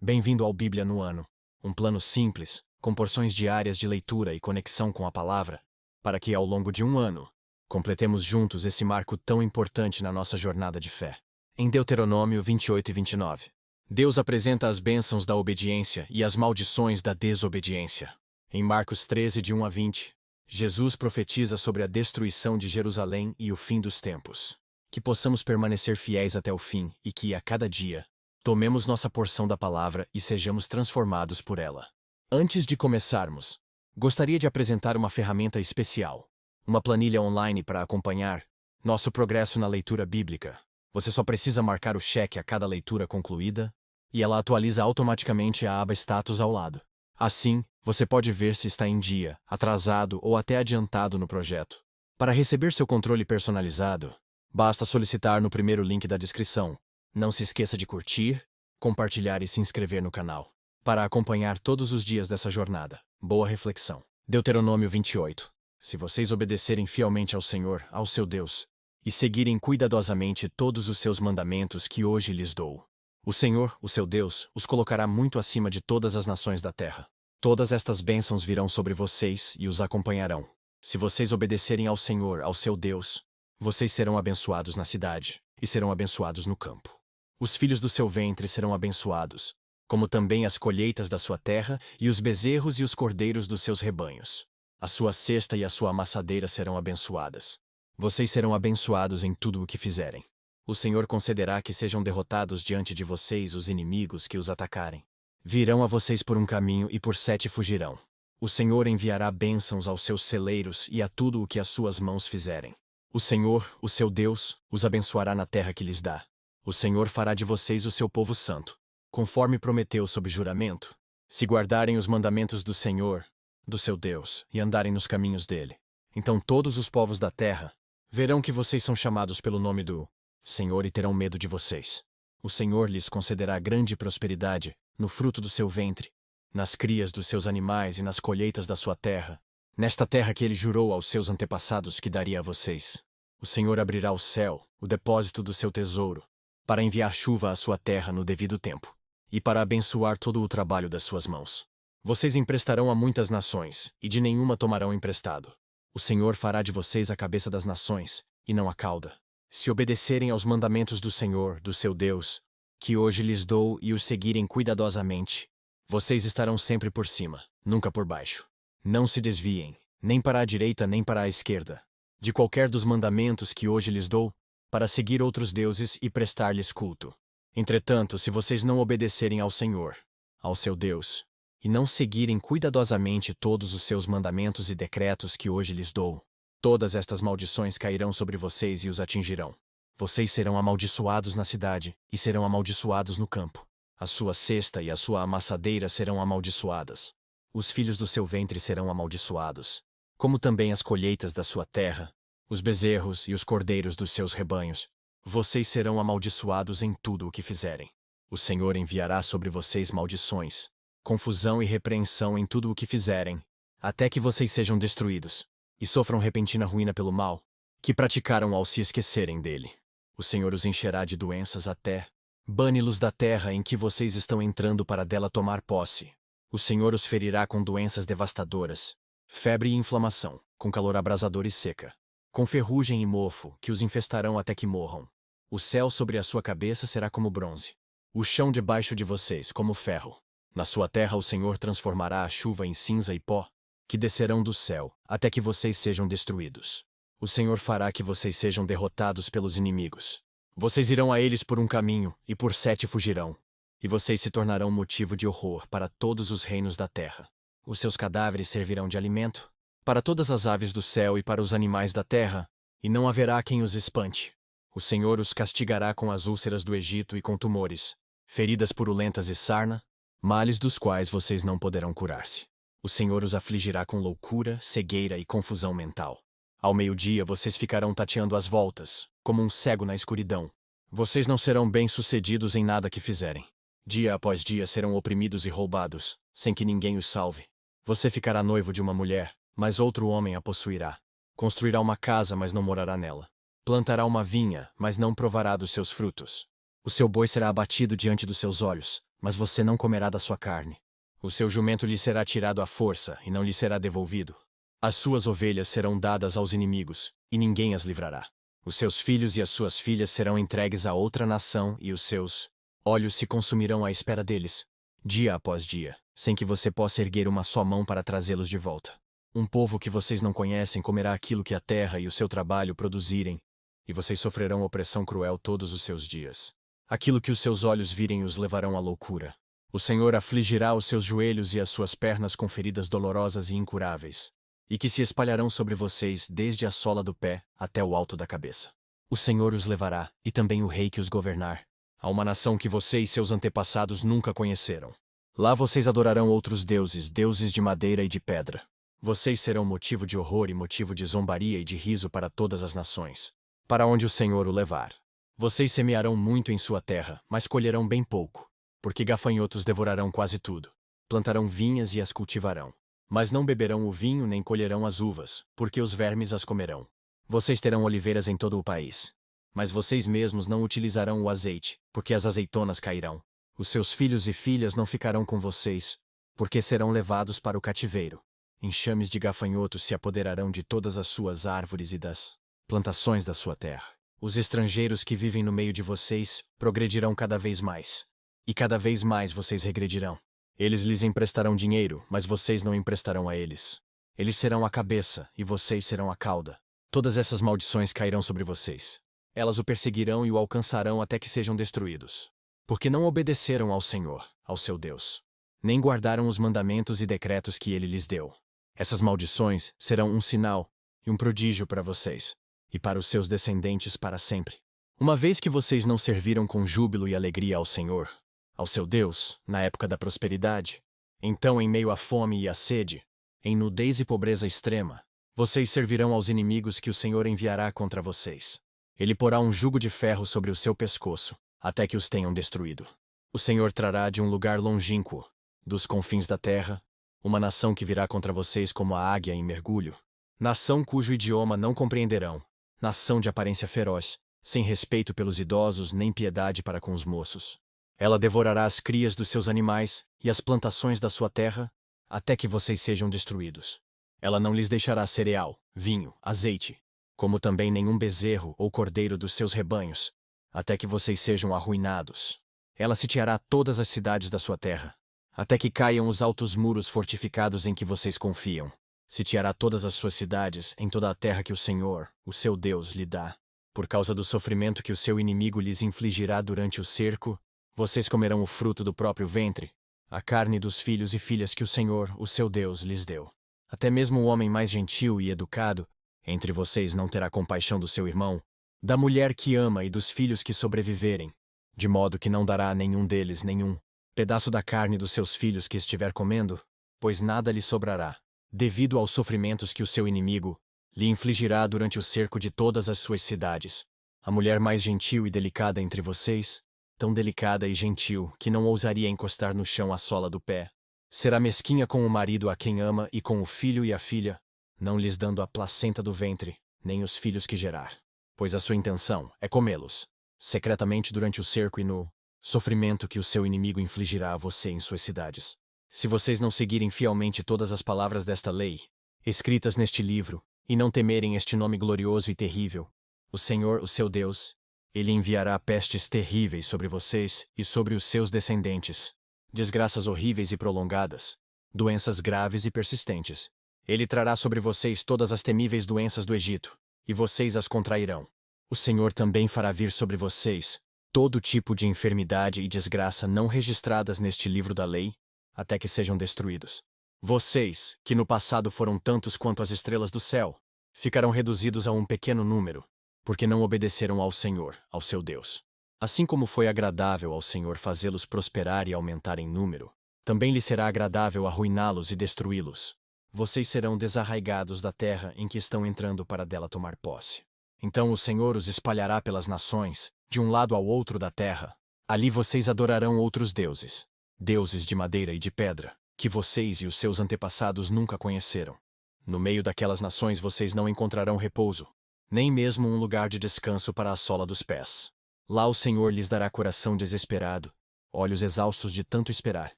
Bem-vindo ao Bíblia no Ano, um plano simples, com porções diárias de leitura e conexão com a palavra, para que, ao longo de um ano, completemos juntos esse marco tão importante na nossa jornada de fé. Em Deuteronômio 28 e 29, Deus apresenta as bênçãos da obediência e as maldições da desobediência. Em Marcos 13, de 1 a 20, Jesus profetiza sobre a destruição de Jerusalém e o fim dos tempos. Que possamos permanecer fiéis até o fim e que, a cada dia, tomemos nossa porção da palavra e sejamos transformados por ela. Antes de começarmos, gostaria de apresentar uma ferramenta especial, uma planilha online para acompanhar nosso progresso na leitura bíblica. Você só precisa marcar o cheque a cada leitura concluída e ela atualiza automaticamente a aba Status ao lado. Assim, você pode ver se está em dia, atrasado ou até adiantado no projeto. Para receber seu controle personalizado, basta solicitar no primeiro link da descrição. Não se esqueça de curtir, compartilhar e se inscrever no canal, para acompanhar todos os dias dessa jornada. Boa reflexão. Deuteronômio 28. Se vocês obedecerem fielmente ao Senhor, ao seu Deus, e seguirem cuidadosamente todos os seus mandamentos que hoje lhes dou, o Senhor, o seu Deus, os colocará muito acima de todas as nações da terra. Todas estas bênçãos virão sobre vocês e os acompanharão. Se vocês obedecerem ao Senhor, ao seu Deus, vocês serão abençoados na cidade e serão abençoados no campo. Os filhos do seu ventre serão abençoados, como também as colheitas da sua terra e os bezerros e os cordeiros dos seus rebanhos. A sua cesta e a sua amassadeira serão abençoadas. Vocês serão abençoados em tudo o que fizerem. O Senhor concederá que sejam derrotados diante de vocês os inimigos que os atacarem. Virão a vocês por um caminho e por 7 fugirão. O Senhor enviará bênçãos aos seus celeiros e a tudo o que as suas mãos fizerem. O Senhor, o seu Deus, os abençoará na terra que lhes dá. O Senhor fará de vocês o seu povo santo, conforme prometeu sob juramento, se guardarem os mandamentos do Senhor, do seu Deus, e andarem nos caminhos dele. Então todos os povos da terra verão que vocês são chamados pelo nome do Senhor e terão medo de vocês. O Senhor lhes concederá grande prosperidade no fruto do seu ventre, nas crias dos seus animais e nas colheitas da sua terra, nesta terra que ele jurou aos seus antepassados que daria a vocês. O Senhor abrirá o céu, o depósito do seu tesouro, para enviar chuva à sua terra no devido tempo, e para abençoar todo o trabalho das suas mãos. Vocês emprestarão a muitas nações, e de nenhuma tomarão emprestado. O Senhor fará de vocês a cabeça das nações, e não a cauda. Se obedecerem aos mandamentos do Senhor, do seu Deus, que hoje lhes dou e os seguirem cuidadosamente, vocês estarão sempre por cima, nunca por baixo. Não se desviem, nem para a direita nem para a esquerda, de qualquer dos mandamentos que hoje lhes dou, para seguir outros deuses e prestar-lhes culto. Entretanto, se vocês não obedecerem ao Senhor, ao seu Deus, e não seguirem cuidadosamente todos os seus mandamentos e decretos que hoje lhes dou, todas estas maldições cairão sobre vocês e os atingirão. Vocês serão amaldiçoados na cidade e serão amaldiçoados no campo. A sua cesta e a sua amassadeira serão amaldiçoadas. Os filhos do seu ventre serão amaldiçoados, como também as colheitas da sua terra, os bezerros e os cordeiros dos seus rebanhos. Vocês serão amaldiçoados em tudo o que fizerem. O Senhor enviará sobre vocês maldições, confusão e repreensão em tudo o que fizerem, até que vocês sejam destruídos, e sofram repentina ruína pelo mal que praticaram ao se esquecerem dele. O Senhor os encherá de doenças até bane-los da terra em que vocês estão entrando para dela tomar posse. O Senhor os ferirá com doenças devastadoras, febre e inflamação, com calor abrasador e seca, com ferrugem e mofo, que os infestarão até que morram. O céu sobre a sua cabeça será como bronze, o chão debaixo de vocês como ferro. Na sua terra o Senhor transformará a chuva em cinza e pó, que descerão do céu, até que vocês sejam destruídos. O Senhor fará que vocês sejam derrotados pelos inimigos. Vocês irão a eles por um caminho, e por 7 fugirão. E vocês se tornarão motivo de horror para todos os reinos da terra. Os seus cadáveres servirão de alimento para todas as aves do céu e para os animais da terra, e não haverá quem os espante. O Senhor os castigará com as úlceras do Egito e com tumores, feridas purulentas e sarna, males dos quais vocês não poderão curar-se. O Senhor os afligirá com loucura, cegueira e confusão mental. Ao meio-dia vocês ficarão tateando às voltas, como um cego na escuridão. Vocês não serão bem-sucedidos em nada que fizerem. Dia após dia serão oprimidos e roubados, sem que ninguém os salve. Você ficará noivo de uma mulher, mas outro homem a possuirá. Construirá uma casa, mas não morará nela. Plantará uma vinha, mas não provará dos seus frutos. O seu boi será abatido diante dos seus olhos, mas você não comerá da sua carne. O seu jumento lhe será tirado à força e não lhe será devolvido. As suas ovelhas serão dadas aos inimigos, e ninguém as livrará. Os seus filhos e as suas filhas serão entregues a outra nação e os seus olhos se consumirão à espera deles, dia após dia, sem que você possa erguer uma só mão para trazê-los de volta. Um povo que vocês não conhecem comerá aquilo que a terra e o seu trabalho produzirem, e vocês sofrerão opressão cruel todos os seus dias. Aquilo que os seus olhos virem os levarão à loucura. O Senhor afligirá os seus joelhos e as suas pernas com feridas dolorosas e incuráveis, e que se espalharão sobre vocês desde a sola do pé até o alto da cabeça. O Senhor os levará, e também o rei que os governar, a uma nação que você e seus antepassados nunca conheceram. Lá vocês adorarão outros deuses, deuses de madeira e de pedra. Vocês serão motivo de horror e motivo de zombaria e de riso para todas as nações, para onde o Senhor o levar. Vocês semearão muito em sua terra, mas colherão bem pouco, porque gafanhotos devorarão quase tudo. Plantarão vinhas e as cultivarão, mas não beberão o vinho nem colherão as uvas, porque os vermes as comerão. Vocês terão oliveiras em todo o país, mas vocês mesmos não utilizarão o azeite, porque as azeitonas cairão. Os seus filhos e filhas não ficarão com vocês, porque serão levados para o cativeiro. Enxames de gafanhotos se apoderarão de todas as suas árvores e das plantações da sua terra. Os estrangeiros que vivem no meio de vocês progredirão cada vez mais, e cada vez mais vocês regredirão. Eles lhes emprestarão dinheiro, mas vocês não emprestarão a eles. Eles serão a cabeça, e vocês serão a cauda. Todas essas maldições cairão sobre vocês. Elas o perseguirão e o alcançarão até que sejam destruídos. Porque não obedeceram ao Senhor, ao seu Deus, nem guardaram os mandamentos e decretos que ele lhes deu. Essas maldições serão um sinal e um prodígio para vocês, e para os seus descendentes para sempre. Uma vez que vocês não serviram com júbilo e alegria ao Senhor, ao seu Deus, na época da prosperidade, então em meio à fome e à sede, em nudez e pobreza extrema, vocês servirão aos inimigos que o Senhor enviará contra vocês. Ele porá um jugo de ferro sobre o seu pescoço, até que os tenham destruído. O Senhor trará de um lugar longínquo, dos confins da terra, uma nação que virá contra vocês como a águia em mergulho, nação cujo idioma não compreenderão, nação de aparência feroz, sem respeito pelos idosos nem piedade para com os moços. Ela devorará as crias dos seus animais e as plantações da sua terra, até que vocês sejam destruídos. Ela não lhes deixará cereal, vinho, azeite, como também nenhum bezerro ou cordeiro dos seus rebanhos, até que vocês sejam arruinados. Ela sitiará todas as cidades da sua terra, até que caiam os altos muros fortificados em que vocês confiam. Sitiará todas as suas cidades em toda a terra que o Senhor, o seu Deus, lhe dá. Por causa do sofrimento que o seu inimigo lhes infligirá durante o cerco, vocês comerão o fruto do próprio ventre, a carne dos filhos e filhas que o Senhor, o seu Deus, lhes deu. Até mesmo o homem mais gentil e educado entre vocês não terá compaixão do seu irmão, da mulher que ama e dos filhos que sobreviverem, de modo que não dará a nenhum deles nenhum pedaço da carne dos seus filhos que estiver comendo, pois nada lhe sobrará, devido aos sofrimentos que o seu inimigo lhe infligirá durante o cerco de todas as suas cidades. A mulher mais gentil e delicada entre vocês, tão delicada e gentil que não ousaria encostar no chão a sola do pé, será mesquinha com o marido a quem ama e com o filho e a filha, não lhes dando a placenta do ventre, nem os filhos que gerar, pois a sua intenção é comê-los, secretamente durante o cerco e no sofrimento que o seu inimigo infligirá a você em suas cidades. Se vocês não seguirem fielmente todas as palavras desta lei, escritas neste livro, e não temerem este nome glorioso e terrível, o Senhor, o seu Deus, ele enviará pestes terríveis sobre vocês e sobre os seus descendentes, desgraças horríveis e prolongadas, doenças graves e persistentes. Ele trará sobre vocês todas as temíveis doenças do Egito, e vocês as contrairão. O Senhor também fará vir sobre vocês todo tipo de enfermidade e desgraça não registradas neste livro da lei, até que sejam destruídos. Vocês, que no passado foram tantos quanto as estrelas do céu, ficarão reduzidos a um pequeno número, porque não obedeceram ao Senhor, ao seu Deus. Assim como foi agradável ao Senhor fazê-los prosperar e aumentar em número, também lhe será agradável arruiná-los e destruí-los. Vocês serão desarraigados da terra em que estão entrando para dela tomar posse. Então o Senhor os espalhará pelas nações, de um lado ao outro da terra. Ali vocês adorarão outros deuses, deuses de madeira e de pedra, que vocês e os seus antepassados nunca conheceram. No meio daquelas nações vocês não encontrarão repouso, nem mesmo um lugar de descanso para a sola dos pés. Lá o Senhor lhes dará coração desesperado, olhos exaustos de tanto esperar,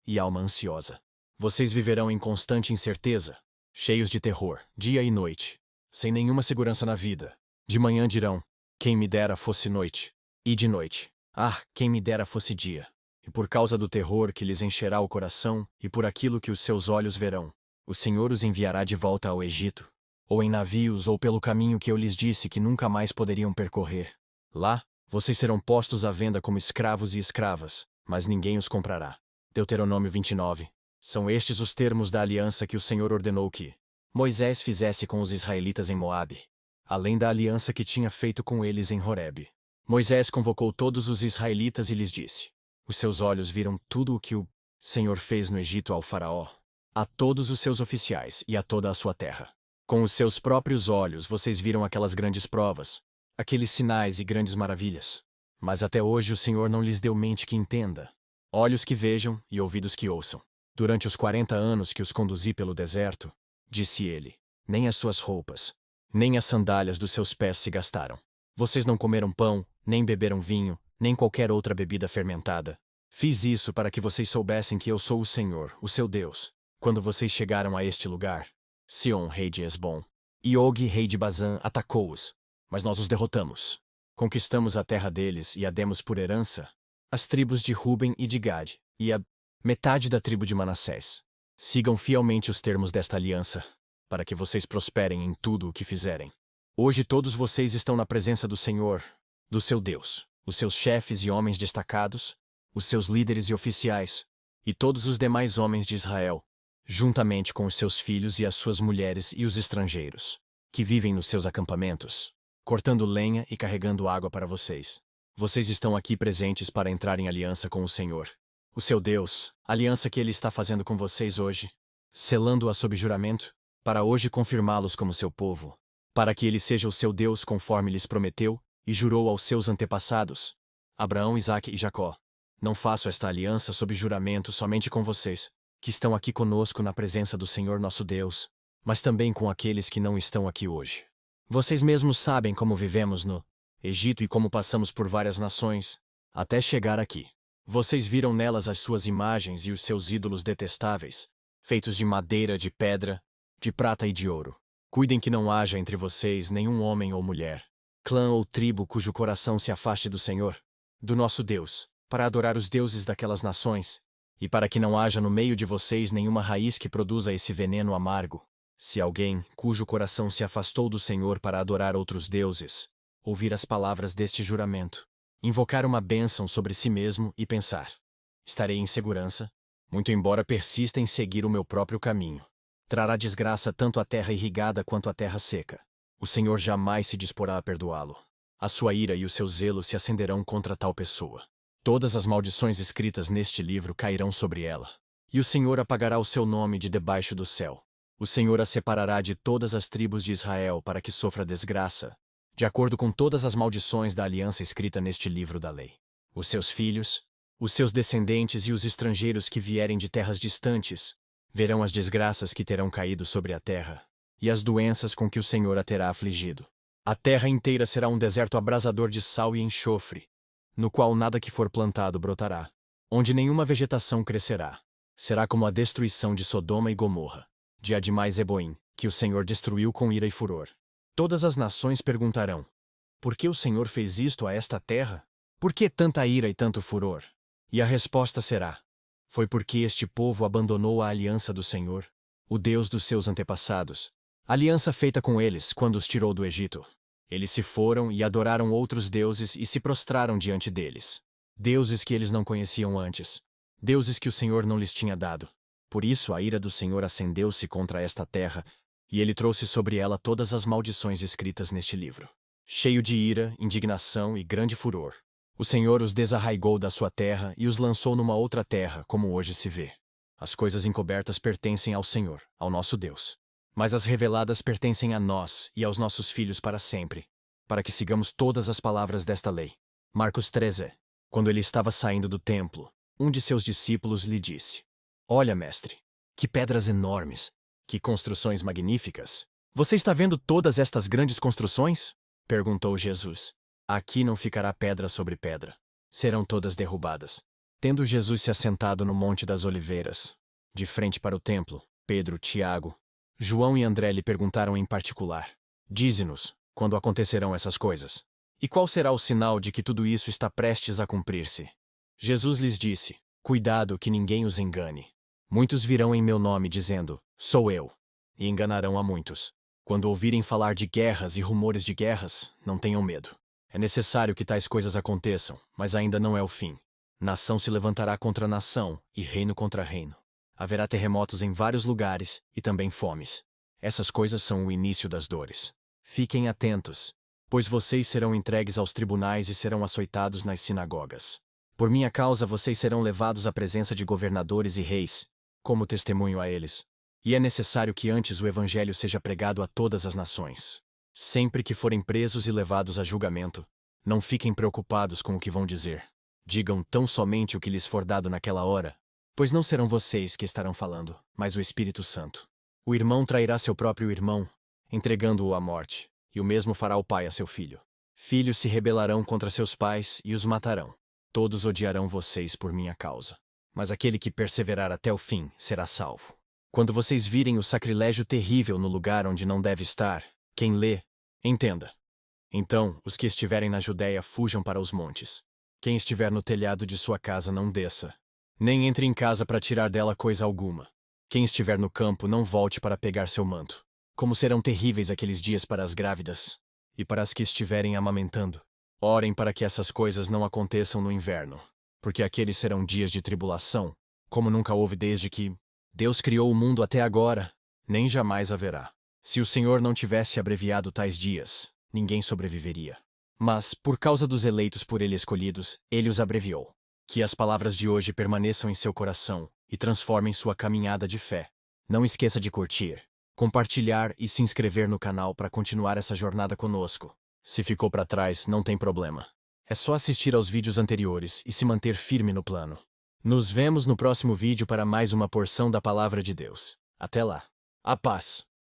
e alma ansiosa. Vocês viverão em constante incerteza, cheios de terror, dia e noite, sem nenhuma segurança na vida. De manhã dirão: quem me dera fosse noite. E de noite: ah, quem me dera fosse dia. E por causa do terror que lhes encherá o coração, e por aquilo que os seus olhos verão, o Senhor os enviará de volta ao Egito, ou em navios ou pelo caminho que eu lhes disse que nunca mais poderiam percorrer. Lá, vocês serão postos à venda como escravos e escravas, mas ninguém os comprará. Deuteronômio 29. São estes os termos da aliança que o Senhor ordenou que Moisés fizesse com os israelitas em Moabe, além da aliança que tinha feito com eles em Horebe. Moisés convocou todos os israelitas e lhes disse: os seus olhos viram tudo o que o Senhor fez no Egito ao faraó, a todos os seus oficiais e a toda a sua terra. Com os seus próprios olhos vocês viram aquelas grandes provas, aqueles sinais e grandes maravilhas. Mas até hoje o Senhor não lhes deu mente que entenda, olhos que vejam e ouvidos que ouçam. Durante os 40 anos que os conduzi pelo deserto, disse ele, nem as suas roupas, nem as sandálias dos seus pés se gastaram. Vocês não comeram pão, nem beberam vinho, nem qualquer outra bebida fermentada. Fiz isso para que vocês soubessem que eu sou o Senhor, o seu Deus. Quando vocês chegaram a este lugar, Sion, rei de Hesbom, e Og, rei de Bazã, atacou-os, mas nós os derrotamos. Conquistamos a terra deles e a demos por herança às tribos de Ruben e de Gad, e a metade da tribo de Manassés. Sigam fielmente os termos desta aliança, para que vocês prosperem em tudo o que fizerem. Hoje todos vocês estão na presença do Senhor, do seu Deus, os seus chefes e homens destacados, os seus líderes e oficiais, e todos os demais homens de Israel, juntamente com os seus filhos e as suas mulheres e os estrangeiros, que vivem nos seus acampamentos, cortando lenha e carregando água para vocês. Vocês estão aqui presentes para entrar em aliança com o Senhor, o seu Deus, aliança que Ele está fazendo com vocês hoje, selando-a sob juramento, para hoje confirmá-los como seu povo, para que Ele seja o seu Deus conforme lhes prometeu e jurou aos seus antepassados, Abraão, Isaque e Jacó. Não faço esta aliança sob juramento somente com vocês, que estão aqui conosco na presença do Senhor nosso Deus, mas também com aqueles que não estão aqui hoje. Vocês mesmos sabem como vivemos no Egito e como passamos por várias nações, até chegar aqui. Vocês viram nelas as suas imagens e os seus ídolos detestáveis, feitos de madeira, de pedra, de prata e de ouro. Cuidem que não haja entre vocês nenhum homem ou mulher, clã ou tribo cujo coração se afaste do Senhor, do nosso Deus, para adorar os deuses daquelas nações, e para que não haja no meio de vocês nenhuma raiz que produza esse veneno amargo. Se alguém, cujo coração se afastou do Senhor para adorar outros deuses, ouvir as palavras deste juramento, invocar uma bênção sobre si mesmo e pensar: estarei em segurança, muito embora persista em seguir o meu próprio caminho. Trará desgraça tanto à terra irrigada quanto à terra seca. O Senhor jamais se disporá a perdoá-lo. A sua ira e o seu zelo se acenderão contra tal pessoa. Todas as maldições escritas neste livro cairão sobre ela. E o Senhor apagará o seu nome de debaixo do céu. O Senhor a separará de todas as tribos de Israel para que sofra desgraça, de acordo com todas as maldições da aliança escrita neste livro da lei. Os seus filhos, os seus descendentes e os estrangeiros que vierem de terras distantes verão as desgraças que terão caído sobre a terra, e as doenças com que o Senhor a terá afligido. A terra inteira será um deserto abrasador de sal e enxofre, no qual nada que for plantado brotará, onde nenhuma vegetação crescerá. Será como a destruição de Sodoma e Gomorra, de Admá e Zeboim, que o Senhor destruiu com ira e furor. Todas as nações perguntarão: por que o Senhor fez isto a esta terra? Por que tanta ira e tanto furor? E a resposta será: foi porque este povo abandonou a aliança do Senhor, o Deus dos seus antepassados, a aliança feita com eles quando os tirou do Egito. Eles se foram e adoraram outros deuses e se prostraram diante deles. Deuses que eles não conheciam antes. Deuses que o Senhor não lhes tinha dado. Por isso a ira do Senhor acendeu-se contra esta terra, e ele trouxe sobre ela todas as maldições escritas neste livro. Cheio de ira, indignação e grande furor, o Senhor os desarraigou da sua terra e os lançou numa outra terra, como hoje se vê. As coisas encobertas pertencem ao Senhor, ao nosso Deus. Mas as reveladas pertencem a nós e aos nossos filhos para sempre, para que sigamos todas as palavras desta lei. Marcos 13. Quando ele estava saindo do templo, um de seus discípulos lhe disse: olha, mestre, que pedras enormes, que construções magníficas. Você está vendo todas estas grandes construções? Perguntou Jesus. Aqui não ficará pedra sobre pedra. Serão todas derrubadas. Tendo Jesus se assentado no Monte das Oliveiras, de frente para o templo, Pedro, Tiago, João e André lhe perguntaram em particular: Dize-nos, quando acontecerão essas coisas? E qual será o sinal de que tudo isso está prestes a cumprir-se? Jesus lhes disse: Cuidado que ninguém os engane. Muitos virão em meu nome dizendo: Sou eu, e enganarão a muitos. Quando ouvirem falar de guerras e rumores de guerras, não tenham medo. É necessário que tais coisas aconteçam, mas ainda não é o fim. Nação se levantará contra nação, e reino contra reino. Haverá terremotos em vários lugares, e também fomes. Essas coisas são o início das dores. Fiquem atentos, pois vocês serão entregues aos tribunais e serão açoitados nas sinagogas. Por minha causa vocês serão levados à presença de governadores e reis, como testemunho a eles. E é necessário que antes o evangelho seja pregado a todas as nações. Sempre que forem presos e levados a julgamento, não fiquem preocupados com o que vão dizer. Digam tão somente o que lhes for dado naquela hora, pois não serão vocês que estarão falando, mas o Espírito Santo. O irmão trairá seu próprio irmão, entregando-o à morte, e o mesmo fará o pai a seu filho. Filhos se rebelarão contra seus pais e os matarão. Todos odiarão vocês por minha causa. Mas aquele que perseverar até o fim será salvo. Quando vocês virem o sacrilégio terrível no lugar onde não deve estar, quem lê, entenda. Então, os que estiverem na Judéia fujam para os montes. Quem estiver no telhado de sua casa não desça, nem entre em casa para tirar dela coisa alguma. Quem estiver no campo não volte para pegar seu manto. Como serão terríveis aqueles dias para as grávidas e para as que estiverem amamentando. Orem para que essas coisas não aconteçam no inverno, porque aqueles serão dias de tribulação, como nunca houve desde que Deus criou o mundo até agora, nem jamais haverá. Se o Senhor não tivesse abreviado tais dias, ninguém sobreviveria. Mas, por causa dos eleitos por ele escolhidos, ele os abreviou. Que as palavras de hoje permaneçam em seu coração e transformem sua caminhada de fé. Não esqueça de curtir, compartilhar e se inscrever no canal para continuar essa jornada conosco. Se ficou para trás, não tem problema. É só assistir aos vídeos anteriores e se manter firme no plano. Nos vemos no próximo vídeo para mais uma porção da Palavra de Deus. Até lá. A paz.